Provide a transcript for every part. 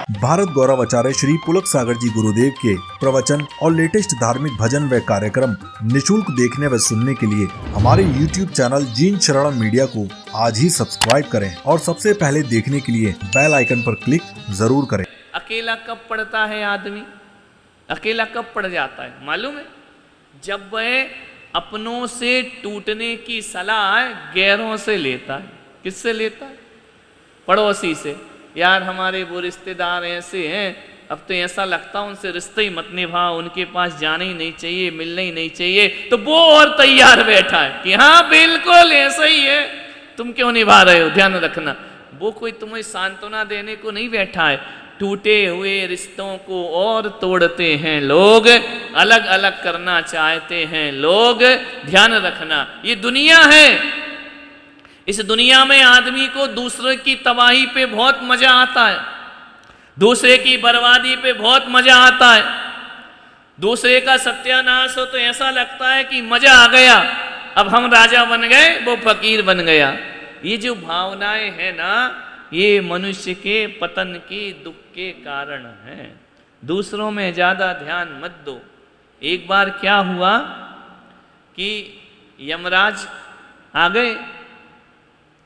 भारत गौरव आचार्य श्री पुलक सागर जी गुरुदेव के प्रवचन और लेटेस्ट धार्मिक भजन व कार्यक्रम निशुल्क देखने व सुनने के लिए हमारे YouTube चैनल जीन शरणम मीडिया को आज ही सब्सक्राइब करें और सबसे पहले देखने के लिए बेल आइकन पर क्लिक जरूर करें। अकेला कब पड़ता है आदमी, अकेला कब पड़ जाता है मालूम है? जब वह अपनों से टूटने की सलाह गैरों से लेता है। किससे लेता है? पड़ोसी से। यार हमारे वो रिश्तेदार ऐसे हैं, अब तो ऐसा लगता है उनसे रिश्ते ही मत निभाओ, उनके पास जाना ही नहीं चाहिए, मिलना ही नहीं चाहिए। तो वो और तैयार बैठा है कि हाँ बिल्कुल ऐसा ही है, तुम क्यों निभा रहे हो, ध्यान रखना। वो कोई तुम्हें सांत्वना देने को नहीं बैठा है। टूटे हुए रिश्तों को और तोड़ते हैं लोग, अलग अलग करना चाहते हैं लोग। ध्यान रखना, ये दुनिया है। इस दुनिया में आदमी को दूसरे की तबाही पे बहुत मजा आता है, दूसरे की बर्बादी पे बहुत मजा आता है। दूसरे का सत्यानाश हो तो ऐसा लगता है कि मजा आ गया, अब हम राजा बन गए, वो फकीर बन गया। ये जो भावनाएं हैं ना, ये मनुष्य के पतन की दुख के कारण हैं। दूसरों में ज्यादा ध्यान मत दो। एक बार क्या हुआ कि यमराज आ गए।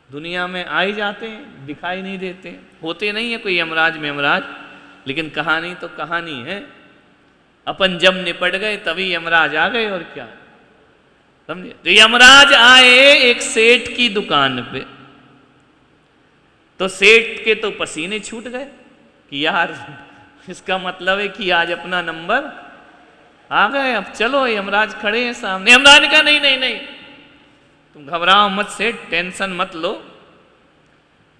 दुनिया में आ ही जाते हैं, दिखाई नहीं देते, होते नहीं है कोई यमराज मेमराज, लेकिन कहानी तो कहानी है। अपन जब निपट गए तभी यमराज आ गए, और क्या समझे? तो यमराज आए एक सेठ की दुकान पे। तो सेठ के तो पसीने छूट गए कि यार इसका मतलब है कि आज अपना नंबर आ गए, अब चलो। यमराज खड़े हैं सामने। यमराज ने कहा नहीं नहीं नहीं, तुम घबराओ मत सेठ, टेंशन मत लो,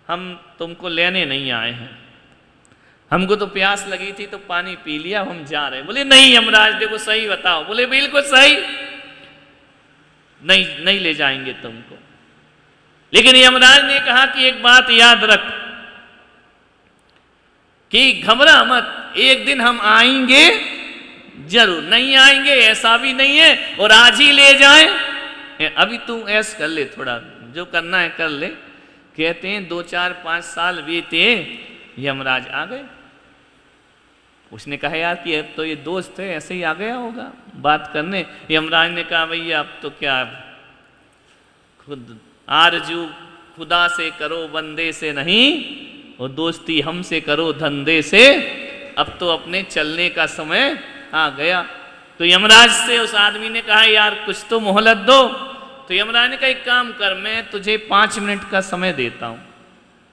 हम तुमको लेने नहीं आए हैं, हमको तो प्यास लगी थी तो पानी पी लिया, हम जा रहे हैं। बोले नहीं यमराज देखो सही बताओ। बोले बिल्कुल सही, नहीं नहीं ले जाएंगे तुमको। लेकिन यमराज ने कहा कि एक बात याद रख कि घबरा मत, एक दिन हम आएंगे जरूर, नहीं आएंगे ऐसा भी नहीं है, और आज ही ले जाएं। अभी तू ऐस कर ले, थोड़ा जो करना है कर ले। कहते हैं 2 4 5 साल बीते, यमराज आ गए। उसने कहा यार कि अब तो ये दोस्त है, ऐसे ही आ गया होगा बात करने। यमराज ने कहा भैया अब तो क्या, खुद आरजू खुदा से करो बंदे से नहीं, और दोस्ती हमसे करो धंधे से। अब तो अपने चलने का समय आ गया। तो यमराज से उस आदमी ने कहा यार कुछ तो मोहलत दो। तो यमराज ने कहा एक काम कर, मैं तुझे 5 मिनट का समय देता हूं,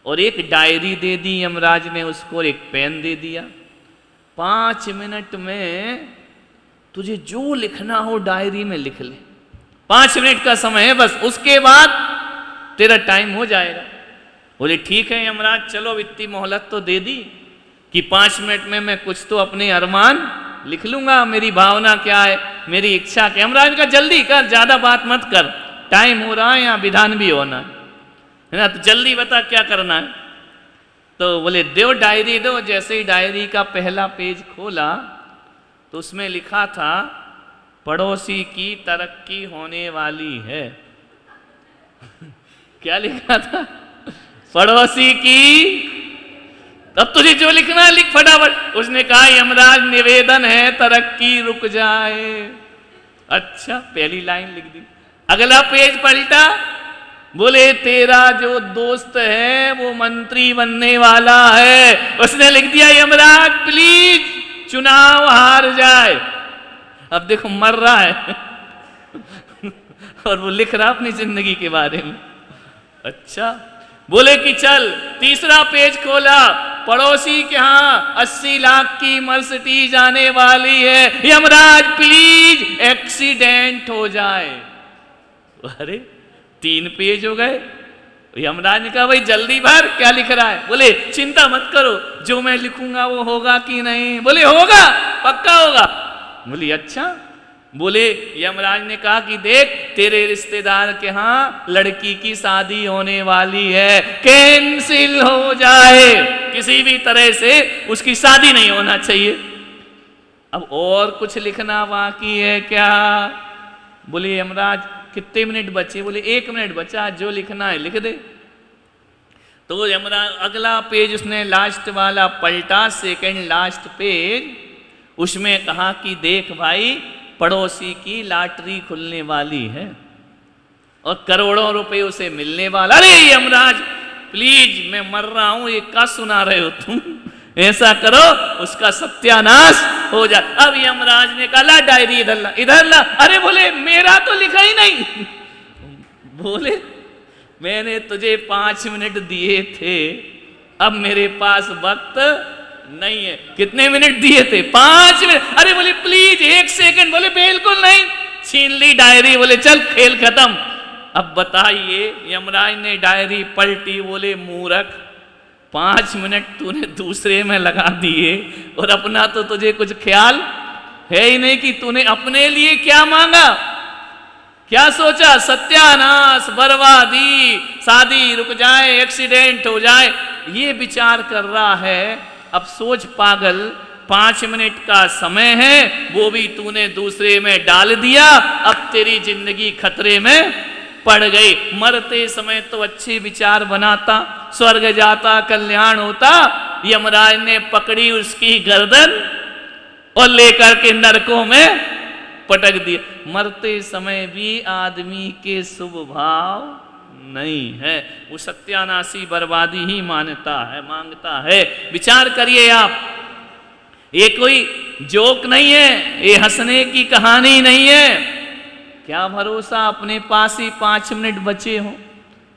और एक डायरी दे दी यमराज ने उसको, एक पेन दे दिया। 5 मिनट में तुझे जो लिखना हो डायरी में लिख ले, 5 मिनट का समय है बस, उसके बाद तेरा टाइम हो जाएगा। बोले ठीक है यमराज, चलो इतनी मोहलत तो दे दी कि 5 मिनट में मैं कुछ तो अपने अरमान लिख लूंगा, मेरी भावना क्या है, मेरी इच्छा क्या। यमराज का जल्दी कर, ज्यादा बात मत कर, टाइम हो रहा है, यहाँ विधान भी होना है ना, तो जल्दी बता क्या करना है। तो बोले दो डायरी दो। जैसे ही डायरी का पहला पेज खोला तो उसमें लिखा था पड़ोसी की तरक्की होने वाली है। क्या लिखा था? पड़ोसी की। अब तुझे जो लिखना है लिख फटाफट। उसने कहा यमराज निवेदन है तरक्की रुक जाए। अच्छा पहली लाइन लिख दी। अगला पेज पलटा, बोले तेरा जो दोस्त है वो मंत्री बनने वाला है। उसने लिख दिया यमराज प्लीज चुनाव हार जाए। अब देखो मर रहा है और वो लिख रहा अपनी जिंदगी के बारे में। अच्छा बोले कि चल तीसरा पेज खोला, पड़ोसी के यहाँ 80 लाख की मर्सिडीज आने वाली है, यमराज प्लीज एक्सीडेंट हो जाए। अरे 3 पेज हो गए। यमराज ने कहा भाई जल्दी भर, क्या लिख रहा है? बोले चिंता मत करो, जो मैं लिखूंगा वो होगा कि नहीं? बोले होगा, पक्का होगा। बोली अच्छा। बोले यमराज ने कहा कि देख तेरे रिश्तेदार के यहाँ लड़की की शादी होने वाली है, कैंसिल हो जाए, किसी भी तरह से उसकी शादी नहीं होना चाहिए। अब और कुछ लिखना बाकी है क्या? बोले यमराज कितने मिनट बचे? बोले 1 मिनट बचा, जो लिखना है लिख दे। तो यमराज अगला पेज उसने लास्ट वाला पलटा, सेकंड लास्ट पेज, उसमें कहा कि देख भाई पड़ोसी की लॉटरी खुलने वाली है और करोड़ों रुपए उसे मिलने वाला। अरे यमराज प्लीज मैं मर रहा हूं, ये क्या सुना रहे हो तुम, ऐसा करो उसका सत्यानाश हो जाए। अब यमराज ने कहा ला डायरी इधर ला, इधर ला। अरे बोले मेरा तो लिखा ही नहीं। बोले मैंने तुझे 5 मिनट दिए थे, अब मेरे पास वक्त नहीं है। कितने मिनट दिए थे? 5 मिनट। अरे बोले प्लीज 1 सेकंड। बोले बिल्कुल नहीं। छीन ली डायरी। बोले चल खेल खत्म। अब बताइए यमराज ने डायरी पलटी। बोले मूर्ख 5 मिनट तूने दूसरे में लगा दिए और अपना तो तुझे कुछ ख्याल है ही नहीं कि तूने अपने लिए क्या मांगा, क्या सोचा? सत्यानाश, बर्बादी, शादी रुक जाए, एक्सीडेंट हो जाए, ये विचार कर रहा है। अब सोच पागल, 5 मिनट का समय है वो भी तूने दूसरे में डाल दिया, अब तेरी जिंदगी खतरे में पड़ गई। मरते समय तो अच्छे विचार बनाता, स्वर्ग जाता, कल्याण होता। यमराज ने पकड़ी उसकी गर्दन और लेकर के नरकों में पटक दिया। मरते समय भी आदमी के शुभ भाव नहीं है, वो सत्यानाशी बर्बादी ही मांगता है। विचार करिए आप, ये कोई जोक नहीं है, ये हंसने की कहानी नहीं है। क्या भरोसा अपने पास ही 5 मिनट बचे हो?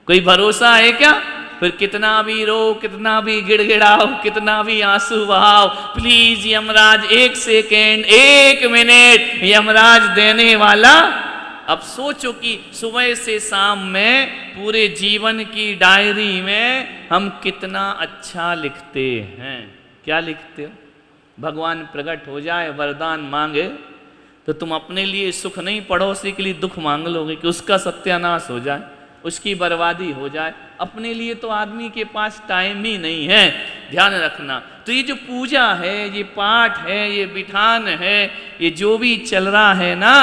कोई भरोसा है क्या? फिर कितना भी रो, कितना भी गिड़गिड़ाओ, कितना भी आंसू बहाओ, please Yamraj 1 second, 1 minute Yamraj देने वाला। अब सोचो कि सुबह से शाम में पूरे जीवन की डायरी में हम कितना अच्छा लिखते हैं। क्या लिखते हो? भगवान प्रकट हो जाए, वरदान मांगे तो तुम अपने लिए सुख नहीं, पड़ोसी के लिए दुख मांग लोगे कि उसका सत्यानाश हो जाए, उसकी बर्बादी हो जाए। अपने लिए तो आदमी के पास टाइम ही नहीं है। ध्यान रखना। तो ये जो पूजा है, ये पाठ है, ये विधान है, ये जो भी चल रहा है ना,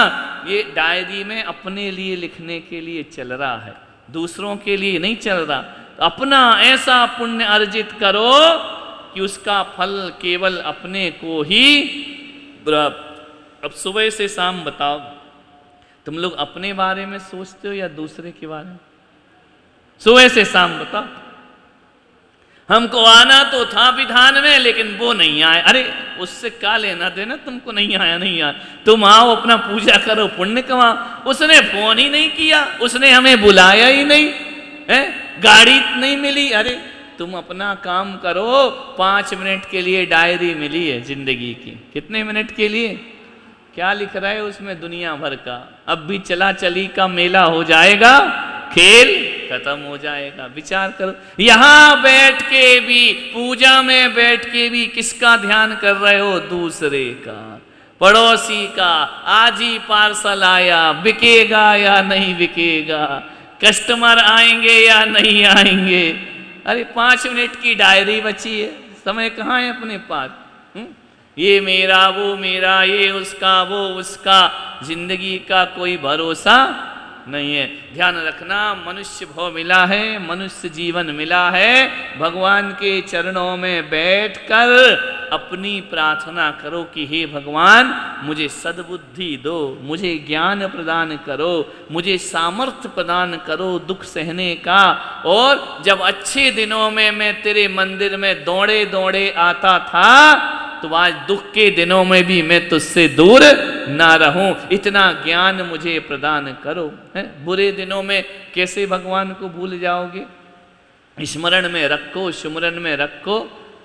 ये डायरी में अपने लिए लिखने के लिए चल रहा है, दूसरों के लिए नहीं चल रहा। तो अपना ऐसा पुण्य अर्जित करो कि उसका फल केवल अपने को ही। अब सुबह से शाम बताओ, तुम लोग अपने बारे में सोचते हो या दूसरे के बारे में? सुबह से शाम बताओ। हमको आना तो था विधान में, लेकिन वो नहीं आए। अरे उससे क्या लेना देना, तुमको नहीं आया नहीं आया, तुम आओ अपना पूजा करो, पुण्य कमाओ। उसने फोन ही नहीं किया, उसने हमें बुलाया ही नहीं है, गाड़ी नहीं मिली। अरे तुम अपना काम करो। 5 मिनट के लिए डायरी मिली है जिंदगी की, कितने मिनट के लिए? क्या लिख रहा है उसमें दुनिया भर का? अब भी चला चली का मेला हो जाएगा, खेल खत्म हो जाएगा। विचार करो, यहां बैठ के भी, पूजा में बैठ के भी किसका ध्यान कर रहे हो? दूसरे का, पड़ोसी का। आज ही पार्सल आया, बिकेगा या नहीं बिकेगा, कस्टमर आएंगे या नहीं आएंगे। अरे 5 मिनट की डायरी बची है, समय कहाँ है अपने पास? ये मेरा, वो मेरा, ये उसका, वो उसका, जिंदगी का कोई भरोसा नहीं है। ध्यान रखना, मनुष्य भव मिला है, मनुष्य जीवन मिला है। भगवान के चरणों में बैठकर अपनी प्रार्थना करो कि हे भगवान मुझे सद्बुद्धि दो, मुझे ज्ञान प्रदान करो, मुझे सामर्थ्य प्रदान करो दुख सहने का। और जब अच्छे दिनों में मैं तेरे मंदिर में दौड़े दौड़े आता था, तो आज दुख के दिनों में भी मैं तुझसे दूर ना रहूं, इतना ज्ञान मुझे प्रदान करो। है? बुरे दिनों में कैसे भगवान को भूल जाओगे? स्मरण में रखो, सुमरन में रखो।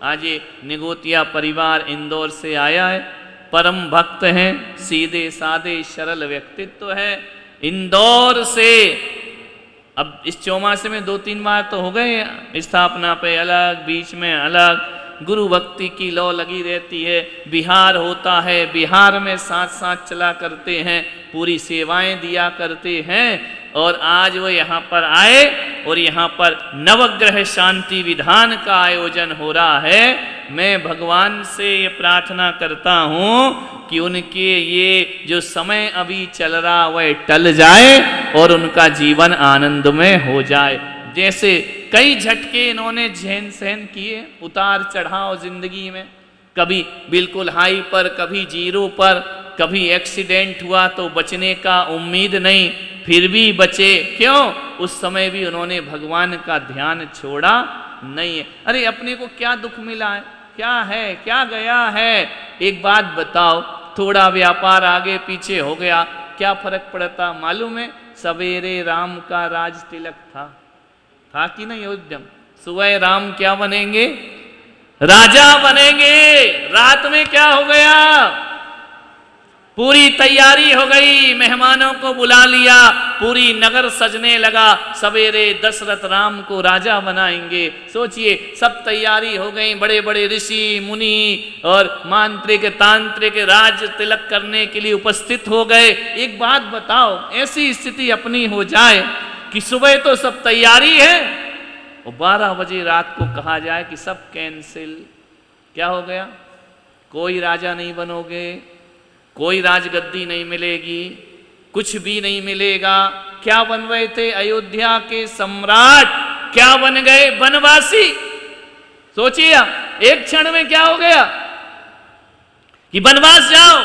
आज ये निगोतिया परिवार इंदौर से आया है, परम भक्त हैं, सीधे साधे सरल व्यक्तित्व है। इंदौर से अब इस चौमासे में 2-3 बार तो हो गए स्थापना पे अलग, बीच में अलग, गुरु भक्ति की लौ लगी रहती है। बिहार होता है, बिहार में साथ साथ चला करते हैं, पूरी सेवाएं दिया करते हैं। और आज वो यहाँ पर आए और यहाँ पर नवग्रह शांति विधान का आयोजन हो रहा है। मैं भगवान से ये प्रार्थना करता हूँ कि उनके ये जो समय अभी चल रहा वह टल जाए और उनका जीवन आनंदमय हो जाए। जैसे कई झटके इन्होंने झेन सहन किए, उतार चढ़ाव जिंदगी में, कभी बिल्कुल हाई पर, कभी जीरो पर, कभी एक्सीडेंट हुआ तो बचने का उम्मीद नहीं, फिर भी बचे। क्यों? उस समय भी उन्होंने भगवान का ध्यान छोड़ा नहीं है। अरे अपने को क्या दुख मिला है, क्या है, क्या गया है? एक बात बताओ, थोड़ा व्यापार आगे पीछे हो गया, क्या फर्क पड़ता? मालूम है, सवेरे राम का राज तिलक था कि नहीं अयोध्या? सुबह राम क्या बनेंगे? राजा बनेंगे। रात में क्या हो गया? पूरी तैयारी हो गई, मेहमानों को बुला लिया, पूरी नगर सजने लगा, सवेरे दशरथ राम को राजा बनाएंगे। सोचिए, सब तैयारी हो गई, बड़े बड़े ऋषि मुनि और मांत्रिक तांत्रिक राज तिलक करने के लिए उपस्थित हो गए। एक बात बताओ, ऐसी स्थिति अपनी हो जाए कि सुबह तो सब तैयारी है और 12 बजे रात को कहा जाए कि सब कैंसिल। क्या हो गया? कोई राजा नहीं बनोगे, कोई राजगद्दी नहीं मिलेगी, कुछ भी नहीं मिलेगा। क्या बन रहे थे? अयोध्या के सम्राट। क्या बन गए? वनवासी। सोचिए, एक क्षण में क्या हो गया कि वनवास जाओ।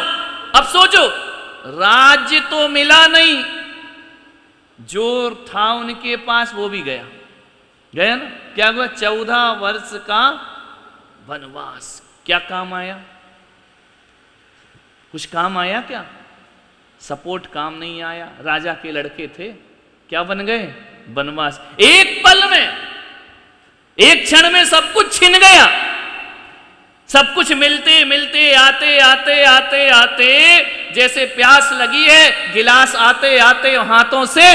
अब सोचो, राज्य तो मिला नहीं, जो था उनके पास वो भी गया ना। क्या हुआ? 14 वर्ष का वनवास। क्या काम आया? कुछ काम आया क्या? सपोर्ट काम नहीं आया। राजा के लड़के थे, क्या बन गए? वनवास। एक पल में, एक क्षण में सब कुछ छिन गया। सब कुछ मिलते मिलते, आते आते आते आते, जैसे प्यास लगी है, गिलास आते आते हाथों से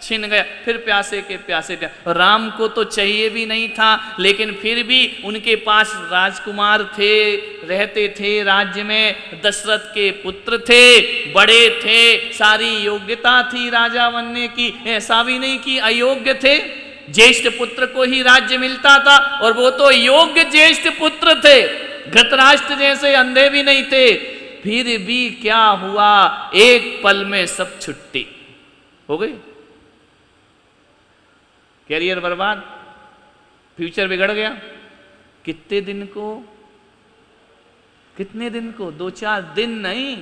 छिन गया। फिर प्यासे के प्यासे। राम को तो चाहिए भी नहीं था, लेकिन फिर भी उनके पास राजकुमार थे, रहते थे राज्य में, दशरथ के पुत्र थे, बड़े थे, सारी योग्यता थी राजा बनने की। ऐसा भी नहीं कि अयोग्य थे, ज्येष्ठ पुत्र को ही राज्य मिलता था, और वो तो योग्य ज्येष्ठ पुत्र थे, धृतराष्ट्र जैसे अंधे भी नहीं थे। फिर भी क्या हुआ? एक पल में सब छुट्टी हो गई। कैरियर बर्बाद, फ्यूचर बिगड़ गया। कितने दिन को? 2-4 दिन नहीं,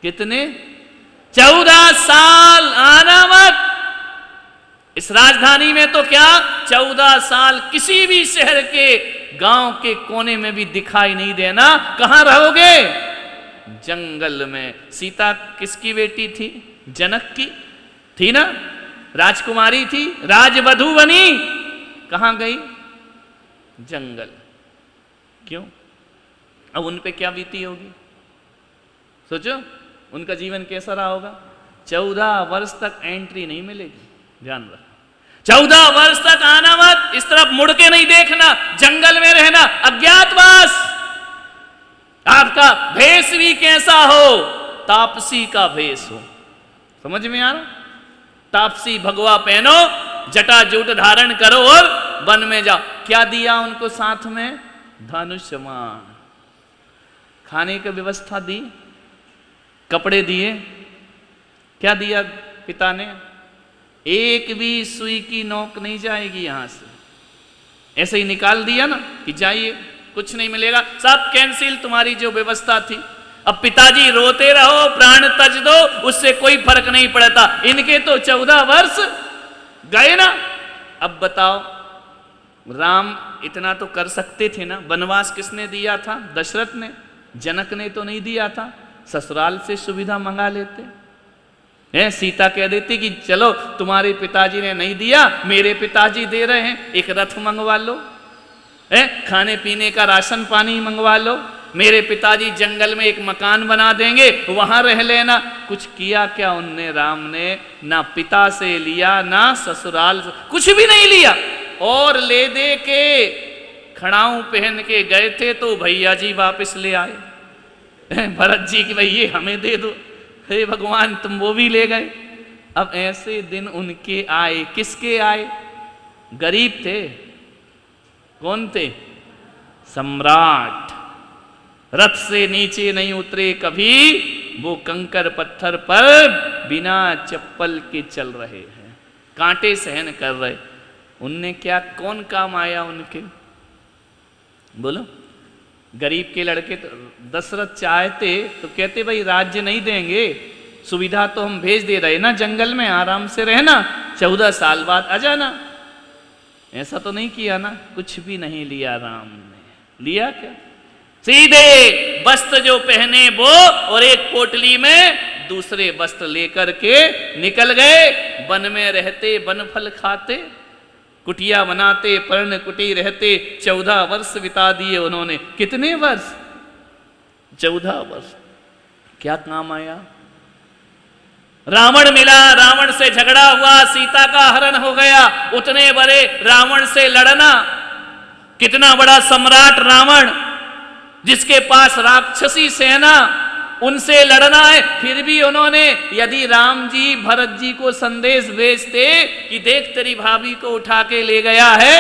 कितने? 14 साल। आना मत। इस राजधानी में तो क्या, 14 साल किसी भी शहर के गांव के कोने में भी दिखाई नहीं देना। कहां रहोगे? जंगल में। सीता किसकी बेटी थी? जनक की थी ना, राजकुमारी थी, राजवधू बनी, कहां गई? जंगल। क्यों? अब उन पे क्या बीती होगी? सोचो, उनका जीवन कैसा रहा होगा। 14 वर्ष तक एंट्री नहीं मिलेगी, ध्यान रखना। 14 वर्ष तक आना मत, इस तरफ मुड़ के नहीं देखना, जंगल में रहना, अज्ञातवास। आपका भेष भी कैसा हो? तापसी का भेष हो। समझ में आ रहा? तापसी भगवा पहनो, जटाजूट धारण करो और वन में जाओ। क्या दिया उनको साथ में? धनुष्मान। खाने की व्यवस्था दी, कपड़े दिए, क्या दिया पिता ने? एक भी सुई की नोक नहीं जाएगी यहां से। ऐसे ही निकाल दिया ना कि जाइए, कुछ नहीं मिलेगा, सब कैंसिल तुम्हारी जो व्यवस्था थी। अब पिताजी रोते रहो, प्राण तज दो, उससे कोई फर्क नहीं पड़ता। इनके तो 14 वर्ष गए ना। अब बताओ, राम इतना तो कर सकते थे ना। वनवास किसने दिया था? दशरथ ने। जनक ने तो नहीं दिया था। ससुराल से सुविधा मंगा लेते हैं। सीता कह देती कि चलो, तुम्हारे पिताजी ने नहीं दिया, मेरे पिताजी दे रहे हैं, एक रथ मंगवा लो, खाने पीने का राशन पानी मंगवा लो, मेरे पिताजी जंगल में एक मकान बना देंगे, वहां रह लेना। कुछ किया क्या उनने? राम ने ना पिता से लिया, ना ससुराल से, कुछ भी नहीं लिया। और ले दे के खड़ाऊ पहन के गए थे तो भैया जी वापस ले आए, भरत जी की भैया हमें दे दो। हे भगवान, तुम वो भी ले गए। अब ऐसे दिन उनके आए। किसके आए? गरीब थे। कौन थे? सम्राट। रथ से नीचे नहीं उतरे कभी, वो कंकर पत्थर पर बिना चप्पल के चल रहे हैं, कांटे सहन कर रहे। उनने क्या, कौन काम आया उनके? बोलो। गरीब के लड़के तो दशरथ चाहते तो कहते भाई राज्य नहीं देंगे, सुविधा तो हम भेज दे रहे ना, जंगल में आराम से रहना, 14 साल बाद आ जाना। ऐसा तो नहीं किया ना, कुछ भी नहीं लिया राम ने। लिया क्या? सीधे वस्त्र जो पहने वो और एक पोटली में दूसरे वस्त्र लेकर के निकल गए। वन में रहते, वन फल खाते, कुटिया बनाते, पर्ण कुटी रहते, 14 वर्ष बिता दिए उन्होंने। कितने वर्ष? 14 वर्ष। क्या काम आया? रावण मिला, रावण से झगड़ा हुआ, सीता का हरण हो गया। उतने बड़े रावण से लड़ना, कितना बड़ा सम्राट रावण, जिसके पास राक्षसी सेना, उनसे लड़ना है। फिर भी उन्होंने, यदि राम जी भरत जी को संदेश भेजते कि देख तेरी भाभी को उठा के ले गया है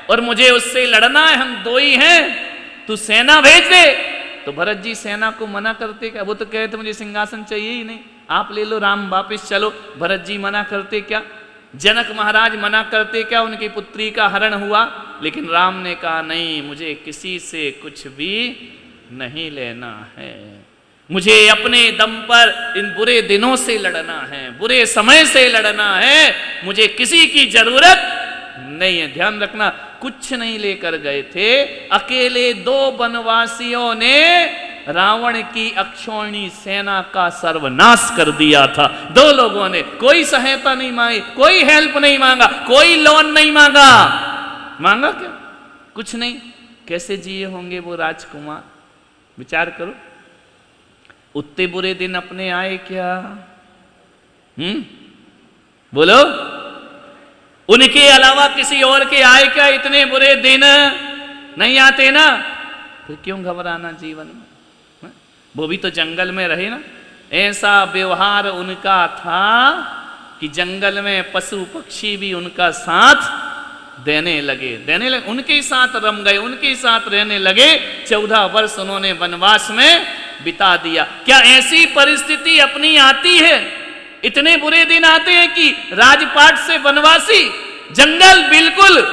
और मुझे उससे लड़ना है, हम दो ही हैं, तू सेना भेज दे, तो भरत जी सेना को मना करते क्या? वो तो कहते मुझे सिंहासन चाहिए ही नहीं, आप ले लो, राम वापिस चलो। भरत जी मना करते क्या? जनक महाराज मना करते क्या? उनकी पुत्री का हरण हुआ, लेकिन राम ने कहा नहीं, मुझे किसी से कुछ भी नहीं लेना है, मुझे अपने दम पर इन बुरे दिनों से लड़ना है, बुरे समय से लड़ना है, मुझे किसी की जरूरत नहीं है। ध्यान रखना, कुछ नहीं लेकर गए थे। अकेले 2 वनवासियों ने रावण की अक्षौणी सेना का सर्वनाश कर दिया था। 2 लोगों ने, कोई सहायता नहीं मांगी, कोई हेल्प नहीं मांगा, कोई लोन नहीं मांगा। मांगा क्या? कुछ नहीं। कैसे जिए होंगे वो राजकुमार? विचार करो। उतने बुरे दिन अपने आए क्या? बोलो। उनके अलावा किसी और के आए क्या इतने बुरे दिन? नहीं आते ना, फिर क्यों घबराना जीवन में? वो भी तो जंगल में रहे ना। ऐसा व्यवहार उनका था कि जंगल में पशु पक्षी भी उनका साथ देने लगे, उनके साथ रम गए, उनके साथ रहने लगे। 14 वर्ष उन्होंने वनवास में बिता दिया। क्या ऐसी परिस्थिति अपनी आती है? इतने बुरे दिन आते हैं कि राजपाट से वनवासी, जंगल बिल्कुल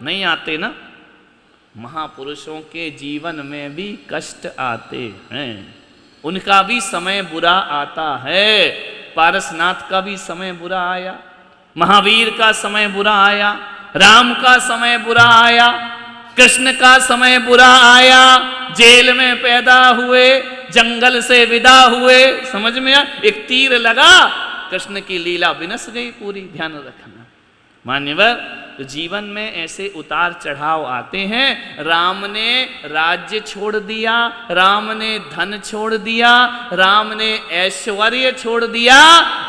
नहीं आते ना। महापुरुषों के जीवन में भी कष्ट आते हैं, उनका भी समय बुरा आता है। पारसनाथ का भी समय बुरा आया, महावीर का समय बुरा आया, राम का समय बुरा आया, कृष्ण का समय बुरा आया। जेल में पैदा हुए, जंगल से विदा हुए, समझ में आया? एक तीर लगा, कृष्ण की लीला विनस गई पूरी। ध्यान रखना मान्यवर, तो जीवन में ऐसे उतार चढ़ाव आते हैं। राम ने राज्य छोड़ दिया, राम ने धन छोड़ दिया, राम ने ऐश्वर्य छोड़ दिया,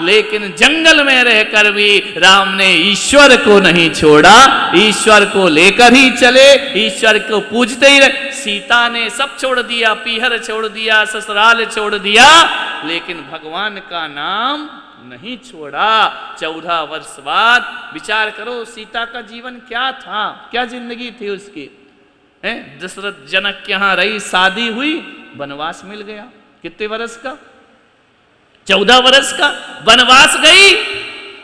लेकिन जंगल में रहकर भी राम ने ईश्वर को नहीं छोड़ा। ईश्वर को लेकर ही चले, ईश्वर को पूजते ही रहे। सीता ने सब छोड़ दिया, पीहर छोड़ दिया, ससुराल छोड़ दिया, लेकिन भगवान का नाम नहीं छोड़ा। 14 वर्ष बाद विचार करो, सीता का जीवन क्या था, क्या जिंदगी थी उसकी। दशरथ जनक के यहां रही, शादी हुई, वनवास मिल गया। कितने वर्ष का? 14 वर्ष का वनवास गई।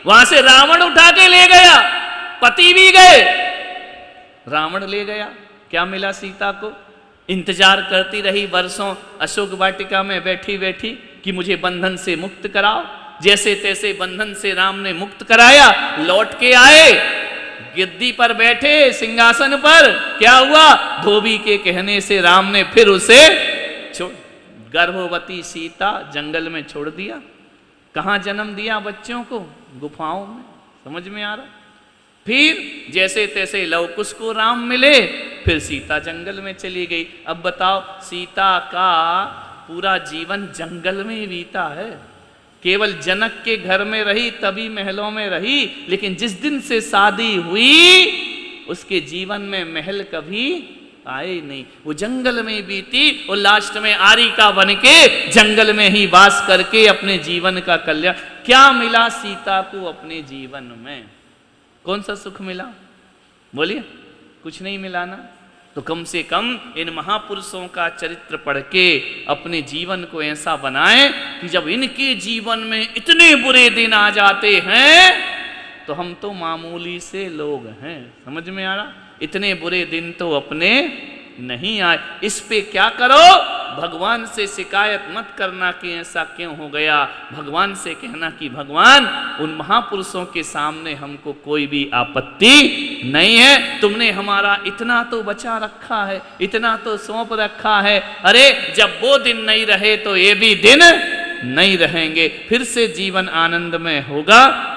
वहां से रावण उठा के ले गया, पति भी गए, रावण ले गया। क्या मिला सीता को? इंतजार करती रही वर्षों अशोक वाटिका में बैठी बैठी कि मुझे बंधन से मुक्त कराओ। जैसे तैसे बंधन से राम ने मुक्त कराया, लौट के आए, गिद्दी पर बैठे सिंहासन पर। क्या हुआ? धोबी के कहने से राम ने फिर उसे गर्भवती सीता जंगल में छोड़ दिया। कहां जन्म दिया बच्चों को? गुफाओं में। समझ में आ रहा? फिर जैसे तैसे लवकुश को राम मिले, फिर सीता जंगल में चली गई। अब बताओ, सीता का पूरा जीवन जंगल में ही बीता है। केवल जनक के घर में रही, तभी महलों में रही, लेकिन जिस दिन से शादी हुई उसके जीवन में महल कभी आए नहीं। वो जंगल में बीती और लास्ट में आरिका बन के जंगल में ही वास करके अपने जीवन का कल्याण। क्या मिला सीता को अपने जीवन में? कौन सा सुख मिला? बोलिए। कुछ नहीं मिला ना। तो कम से कम इन महापुरुषों का चरित्र पढ़ के अपने जीवन को ऐसा बनाएं कि जब इनके जीवन में इतने बुरे दिन आ जाते हैं तो हम तो मामूली से लोग हैं। समझ में आ रहा? इतने बुरे दिन तो अपने नहीं आए। इस पे क्या करो, भगवान से शिकायत मत करना कि ऐसा क्यों हो गया। भगवान से कहना कि भगवान, उन महापुरुषों के सामने हमको कोई भी आपत्ति नहीं है, तुमने हमारा इतना तो बचा रखा है, इतना तो सौंप रखा है। अरे जब वो दिन नहीं रहे तो ये भी दिन नहीं रहेंगे। फिर से जीवन आनंदमय होगा।